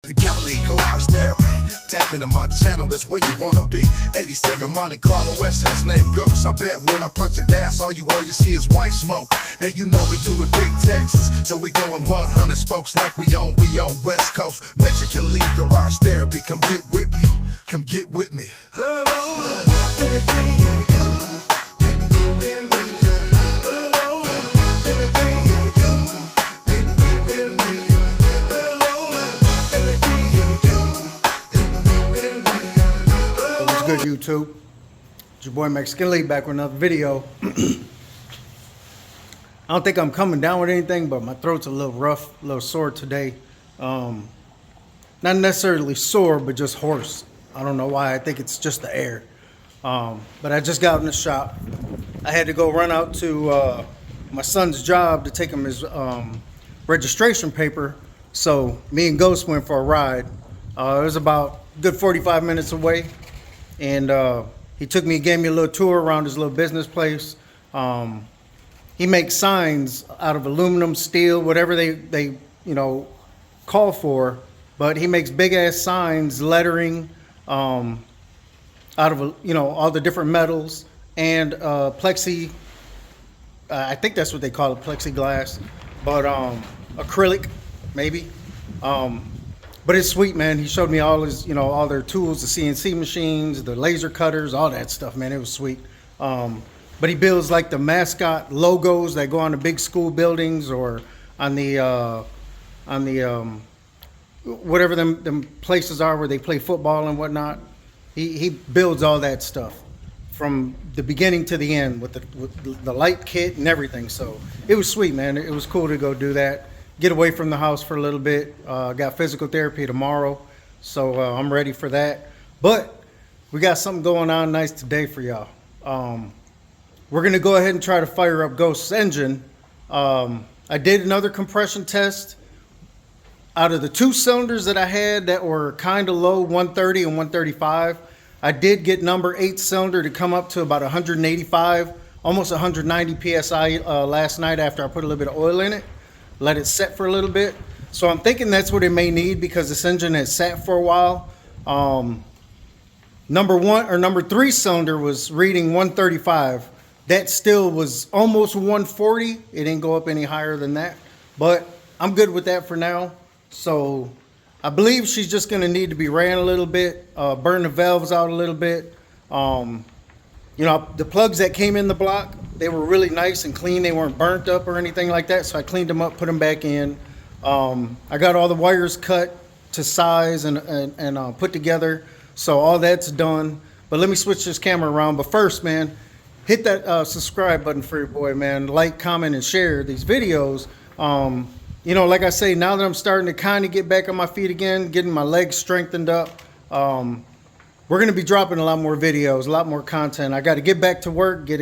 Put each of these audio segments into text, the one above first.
The Galilee garage therapy. Tap into my channel, that's where you wanna be. 87 Monte Carlo West has name GhoSSt. I bet when I punch the gas, all you see is white smoke. And you know we do it big Texas, so we going 100 spokes like we on West Coast. Mexican lead garage therapy, come get with me, come get with me. Good YouTube, it's your boy Mexican Lee back with another video. I don't think I'm coming down with anything, but my throat's a little rough, a little sore today. Not necessarily sore, but just hoarse. I don't know why. I think it's just the air. But I just got in the shop. I had to go run out to my son's job to take him his registration paper. So me and GhoSSt went for a ride. It was about a good 45 minutes away. And he took me, gave me a little tour around his little business place. He makes signs out of aluminum, steel, whatever they call for. But he makes big ass signs, lettering, out of all the different metals and plexi. I think that's what they call it, plexiglass, but acrylic maybe. But it's sweet, man. He showed me all his, all their tools, the CNC machines, the laser cutters, all that stuff, man. It was sweet. But he builds like the mascot logos that go on the big school buildings or on the whatever them places are where they play football and whatnot. He builds all that stuff from the beginning to the end with the light kit and everything. So it was sweet, man. It was cool to go do that. Get away from the house for a little bit. Got physical therapy tomorrow, so I'm ready for that. But we got something going on nice today for y'all. We're gonna go ahead and try to fire up GhoSSt's engine. I did another compression test. Out of the 2 cylinders that I had that were kind of low, 130 and 135, I did get number 8 cylinder to come up to about 185, almost 190 PSI last night after I put a little bit of oil in it. Let it set for a little bit. So I'm thinking that's what it may need because this engine has sat for a while. Number 3 cylinder was reading 135. That still was almost 140. It didn't go up any higher than that, but I'm good with that for now. So I believe she's just gonna need to be ran a little bit, burn the valves out a little bit. The plugs that came in the block, they were really nice and clean. They weren't burnt up or anything like that. So I cleaned them up, put them back in. I got all the wires cut to size and put together. So all that's done. But let me switch this camera around. But first, man, hit that subscribe button for your boy, man. Like, comment, and share these videos. Like I say, now that I'm starting to kind of get back on my feet again, getting my legs strengthened up, we're going to be dropping a lot more videos, a lot more content. I got to get back to work, got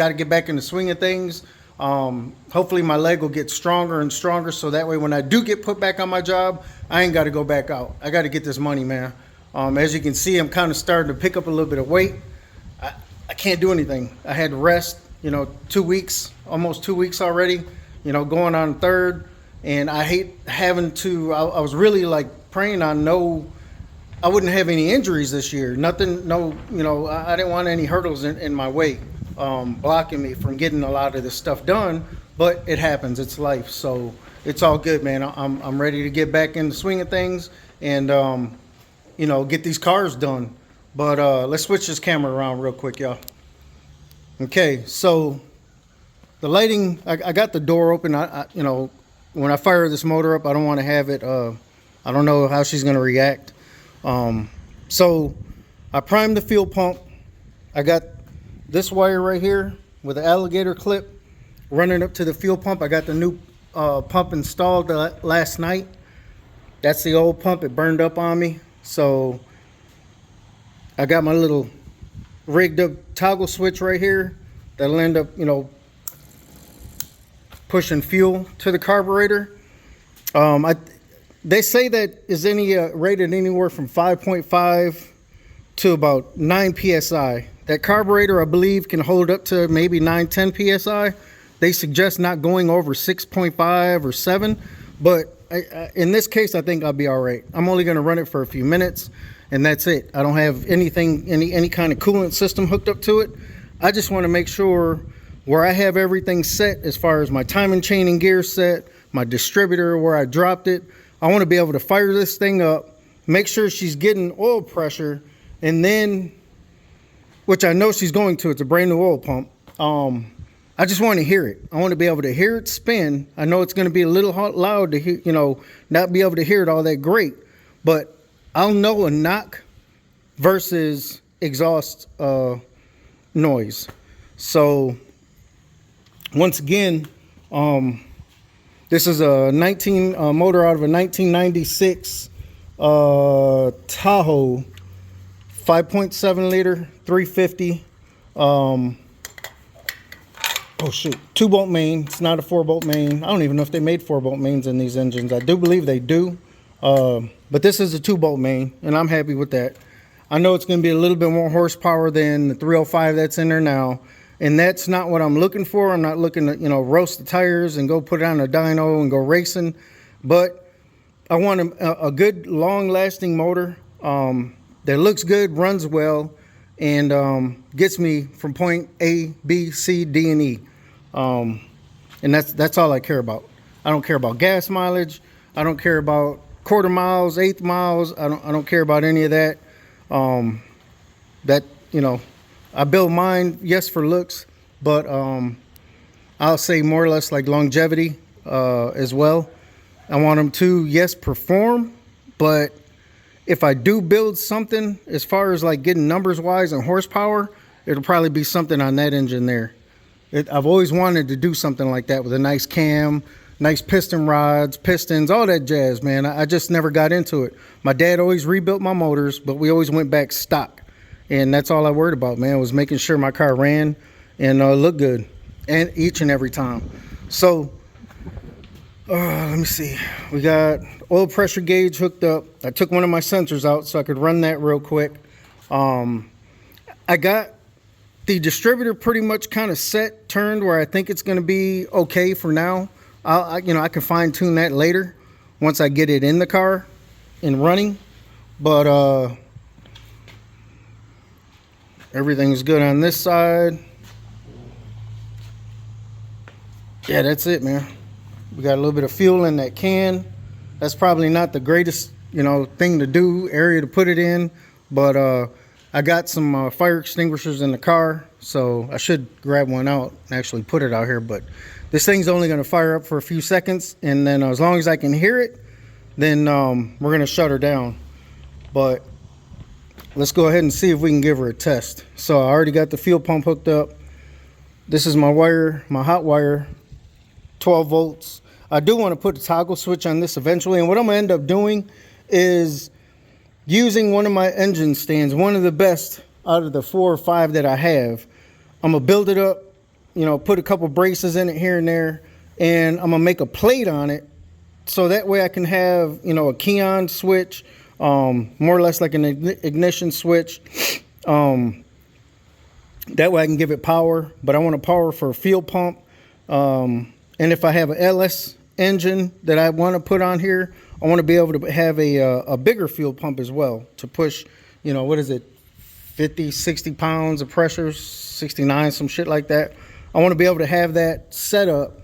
to get back in the swing of things. Hopefully my leg will get stronger and stronger, so that way when I do get put back on my job, I ain't got to go back out. I got to get this money, man. As you can see, I'm kind of starting to pick up a little bit of weight. I can't do anything. I had to rest, 2 weeks, almost 2 weeks already, going on 3rd. And I hate having to, I was really like praying on I wouldn't have any injuries this year. Nothing, I didn't want any hurdles in my way, blocking me from getting a lot of this stuff done. But it happens, it's life. So it's all good, man. I'm ready to get back in the swing of things and, get these cars done. But let's switch this camera around real quick, y'all. Okay, so the lighting, I got the door open. When I fire this motor up, I don't want to have it, I don't know how she's going to react. So I primed the fuel pump. I got this wire right here with an alligator clip running up to the fuel pump. I got the new pump installed last night. That's the old pump. It burned up on me. So I got my little rigged up toggle switch right here that'll end up, pushing fuel to the carburetor. They say that is rated anywhere from 5.5 to about 9 psi. That carburetor, I believe, can hold up to maybe 9-10 psi. They suggest not going over 6.5 or 7, but in this case, I think I'll be all right. I'm only going to run it for a few minutes, and that's it. I don't have anything, any kind of coolant system hooked up to it. I just want to make sure where I have everything set as far as my timing chain and gear set, my distributor, where I dropped it. I want to be able to fire this thing up, make sure she's getting oil pressure, and then, which I know she's going to, it's a brand new oil pump. I just want to hear it. I want to be able to hear it spin. I know it's going to be a little loud to hear, not be able to hear it all that great, but I'll know a knock versus exhaust noise. So once again, this is a motor out of a 1996 Tahoe, 5.7 liter, 350. Oh shoot, 2-bolt main. It's not a 4-bolt main. I don't even know if they made 4-bolt mains in these engines. I do believe they do. But this is a 2-bolt main, and I'm happy with that. I know it's going to be a little bit more horsepower than the 305 that's in there now, and that's not what I'm looking for. I'm not looking to, roast the tires and go put it on a dyno and go racing, but I want a good, long-lasting motor that looks good, runs well, and gets me from point A, B, C, D, and E. And that's all I care about. I don't care about gas mileage. I don't care about quarter miles, eighth miles. I don't care about any of that. I build mine, yes, for looks, but I'll say more or less like longevity as well. I want them to, yes, perform, but if I do build something as far as like getting numbers wise and horsepower, it'll probably be something on that engine there. I've always wanted to do something like that with a nice cam, nice piston rods, pistons, all that jazz, man. I just never got into it. My dad always rebuilt my motors, but we always went back stock. And that's all I worried about, man, was making sure my car ran and looked good, and each and every time. So let me see. We got oil pressure gauge hooked up. I took one of my sensors out so I could run that real quick. I got the distributor pretty much kind of set, turned where I think it's going to be okay for now. I can fine tune that later once I get it in the car and running. But everything's good on this side. Yeah, that's it, man. We got a little bit of fuel in that can. That's probably not the greatest, thing to do, area to put it in. But I got some fire extinguishers in the car, so I should grab one out and actually put it out here. But this thing's only going to fire up for a few seconds, and then as long as I can hear it, then we're going to shut her down. But let's go ahead and see if we can give her a test. So I already got the fuel pump hooked up. This is my wire, my hot wire, 12 volts. I do want to put a toggle switch on this eventually, and what I'm going to end up doing is using one of my engine stands, one of the best out of the 4 or 5 that I have. I'm going to build it up, put a couple braces in it here and there, and I'm going to make a plate on it so that way I can have, a key-on switch, more or less like an ignition switch. That way I can give it power, but I want to power for a fuel pump. And if I have an LS engine that I want to put on here, I want to be able to have a bigger fuel pump as well to push, 50, 60 pounds of pressure, 69, some shit like that. I want to be able to have that set up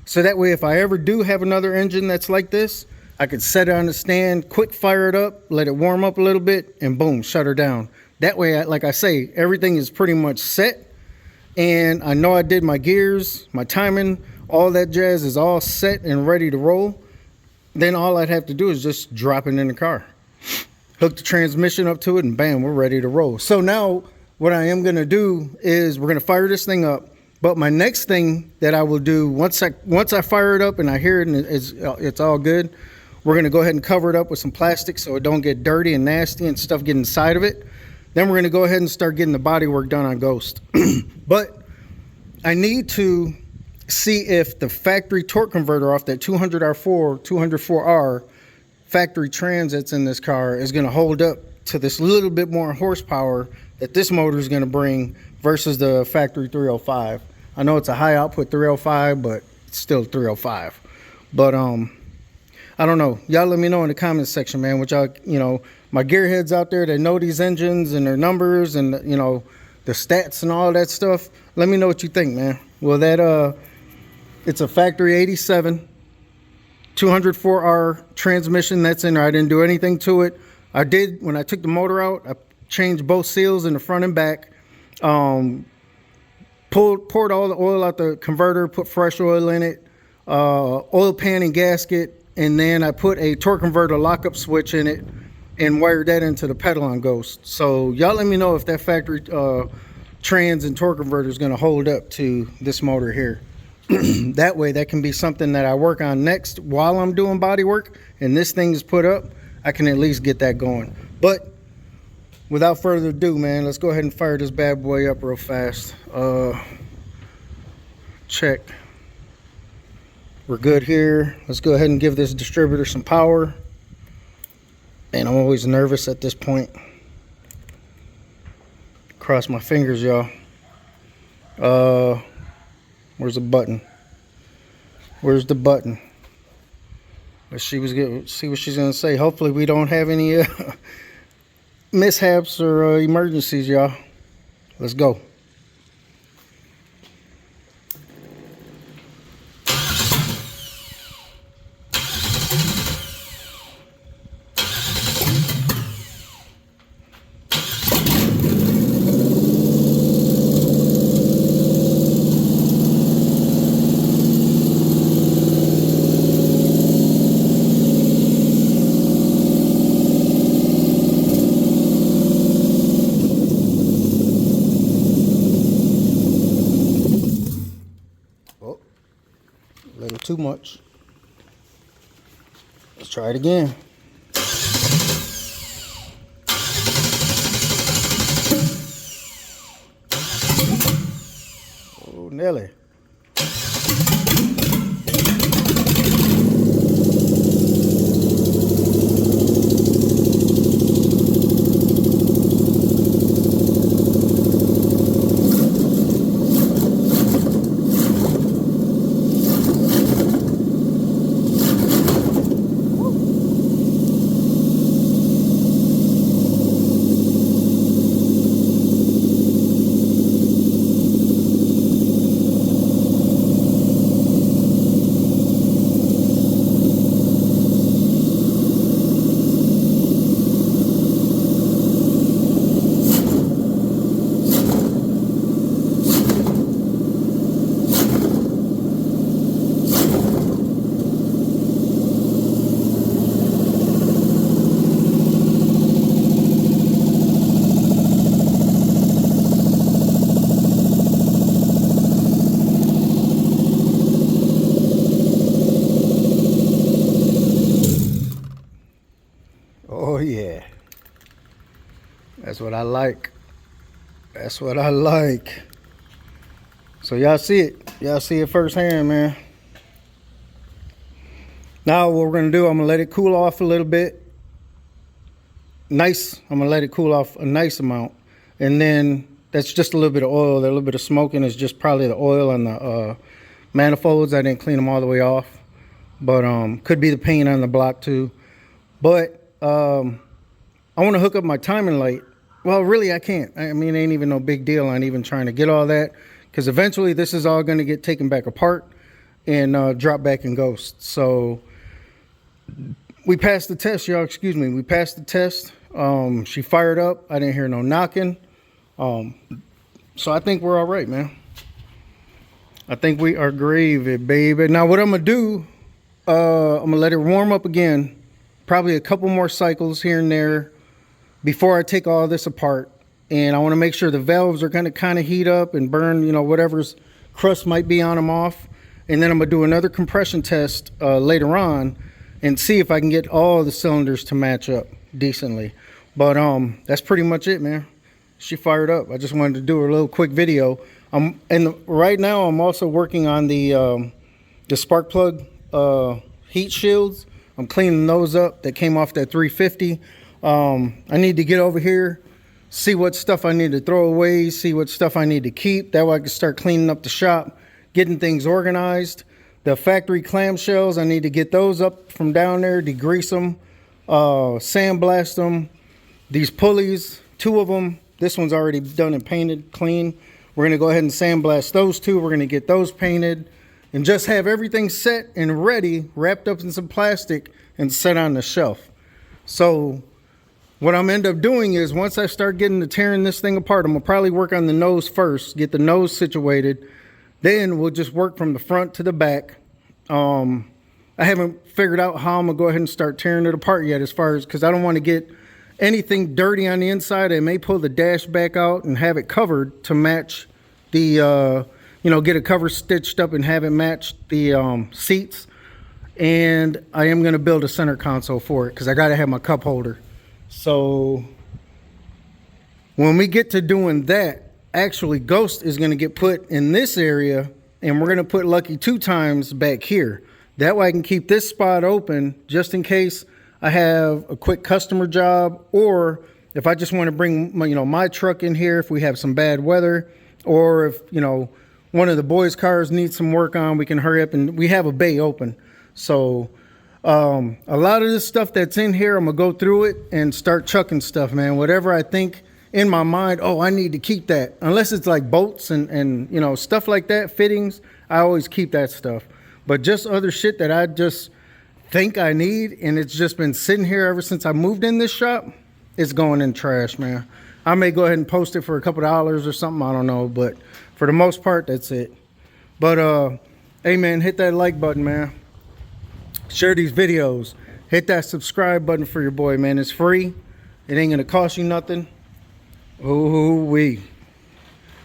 so that way if I ever do have another engine that's like this, I could set it on the stand, quick fire it up, let it warm up a little bit, and boom, shut her down. That way, like I say, everything is pretty much set, and I know I did my gears, my timing, all that jazz is all set and ready to roll. Then all I'd have to do is just drop it in the car, hook the transmission up to it, and bam, we're ready to roll. So now what I am going to do is we're going to fire this thing up. But my next thing that I will do once I fire it up and I hear it and it's all good, we're going to go ahead and cover it up with some plastic so it don't get dirty and nasty and stuff get inside of it. Then we're going to go ahead and start getting the body work done on GhoSSt. But I need to see if the factory torque converter off that 200R4, 204R factory transits in this car is going to hold up to this little bit more horsepower that this motor is going to bring versus the factory 305. I know it's a high output 305, but it's still 305. But I don't know. Y'all let me know in the comments section, man. What y'all, my gearheads out there that know these engines and their numbers and, the stats and all that stuff. Let me know what you think, man. Well, it's a factory 87, 204R transmission that's in there. I didn't do anything to it. I did, when I took the motor out, I changed both seals in the front and back. Poured all the oil out the converter, put fresh oil in it, oil pan and gasket, and then I put a torque converter lockup switch in it and wired that into the pedal on GhoSSt. So y'all let me know if that factory trans and torque converter is going to hold up to this motor here. That way, that can be something that I work on next while I'm doing body work and this thing is put up. I can at least get that going. But without further ado, man, let's go ahead and fire this bad boy up real fast. Check. We're good here. Let's go ahead and give this distributor some power. And I'm always nervous at this point. Cross my fingers, y'all. Where's the button? Where's the button? Let's see what she's gonna say. Hopefully we don't have any mishaps or emergencies, y'all. Let's go. A little too much. Let's try it again. Oh, Nelly. Oh yeah, that's what I like. That's what I like. So y'all see it firsthand, man. Now what we're gonna do, I'm gonna let it cool off a little bit. I'm gonna let it cool off a nice amount, and then that's just a little bit of oil. That little bit of smoking is just probably the oil on the manifolds. I didn't clean them all the way off, but could be the paint on the block too. But I want to hook up my timing light. Well, really, I can't. I mean, it ain't even no big deal on even trying to get all that, because eventually this is all going to get taken back apart and drop back in GhoSSt. So we passed the test, y'all. Excuse me. We passed the test. She fired up. I didn't hear no knocking. So I think we're all right, man. I think we are gravy, baby. Now what I'm going to do, I'm going to let it warm up again. Probably a couple more cycles here and there before I take all this apart. And I want to make sure the valves are going to kind of heat up and burn, whatever's crust might be on them off. And then I'm going to do another compression test later on and see if I can get all the cylinders to match up decently. But that's pretty much it, man. She fired up. I just wanted to do a little quick video. And right now I'm also working on the spark plug heat shields. I'm cleaning those up. That came off that 350. I need to get over here, see what stuff I need to throw away, see what stuff I need to keep. That way I can start cleaning up the shop, getting things organized. The factory clamshells, I need to get those up from down there, degrease them, sandblast them. These pulleys, 2 of them, this one's already done and painted clean. We're gonna go ahead and sandblast those 2. We're gonna get those painted and just have everything set and ready, wrapped up in some plastic and set on the shelf. So what I'm end up doing is once I start getting to tearing this thing apart, I'm gonna probably work on the nose first, get the nose situated. Then we'll just work from the front to the back. I haven't figured out how I'm gonna go ahead and start tearing it apart yet, as far as, because I don't want to get anything dirty on the inside. I may pull the dash back out and have it covered to match the, get a cover stitched up and have it match the seats. And I am gonna build a center console for it because I gotta have my cup holder. So when we get to doing that, actually GhoSSt is going to get put in this area, and we're going to put Lucky 2 times back here. That way I can keep this spot open just in case I have a quick customer job, or if I just want to bring my truck in here if we have some bad weather, or if one of the boys' cars needs some work on, we can hurry up, and we have a bay open. So a lot of this stuff that's in here, I'm gonna go through it and start chucking stuff, man. Whatever I think in my mind, oh, I need to keep that. Unless it's like bolts and stuff like that, fittings, I always keep that stuff. But just other shit that I just think I need, and it's just been sitting here ever since I moved in this shop, it's going in trash, man. I may go ahead and post it for a couple dollars or something, I don't know. But for the most part, that's it. But, hey, man, hit that like button, man. Share these videos. Hit that subscribe button for your boy, man. It's free. It ain't gonna cost you nothing. Ooh wee.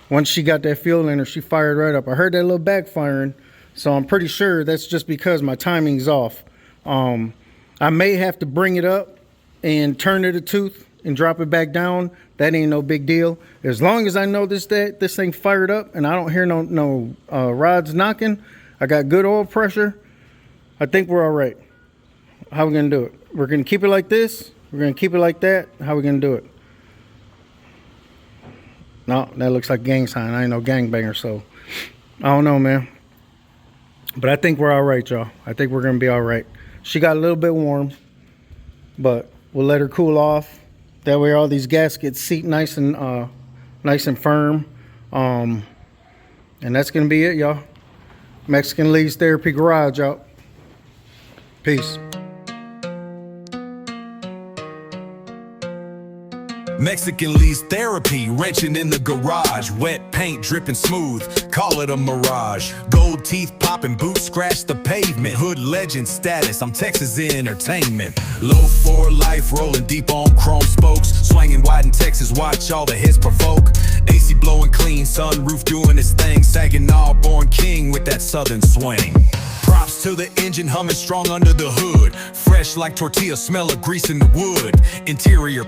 Once she got that fuel in her, she fired right up. I heard that little backfiring, so I'm pretty sure that's just because my timing's off. I may have to bring it up and turn it a tooth and drop it back down. That ain't no big deal. As long as I know this thing fired up and I don't hear no rods knocking, I got good oil pressure, I think we're all right. How we gonna do it? We're gonna keep it like this. We're gonna keep it like that. How we gonna do it? No, that looks like gang sign. I ain't no gangbanger, so I don't know, man. But I think we're all right, y'all. I think we're gonna be all right. She got a little bit warm, but we'll let her cool off. That way all these gaskets seat nice and firm. And that's gonna be it, y'all. Mexican Lee's Therapy Garage out. Peace. Mexican Lee's Therapy, wrenching in the garage. Wet paint dripping smooth, call it a mirage. Gold teeth popping, boots scratch the pavement. Hood legend status, I'm Texas entertainment. Low for life, rolling deep on chrome spokes. Swinging wide in Texas, watch all the hits provoke. AC blowing clean, sunroof doing its thing. Saginaw born king with that southern swing. Props to the engine humming strong under the hood. Fresh like tortilla, smell of grease in the wood. Interior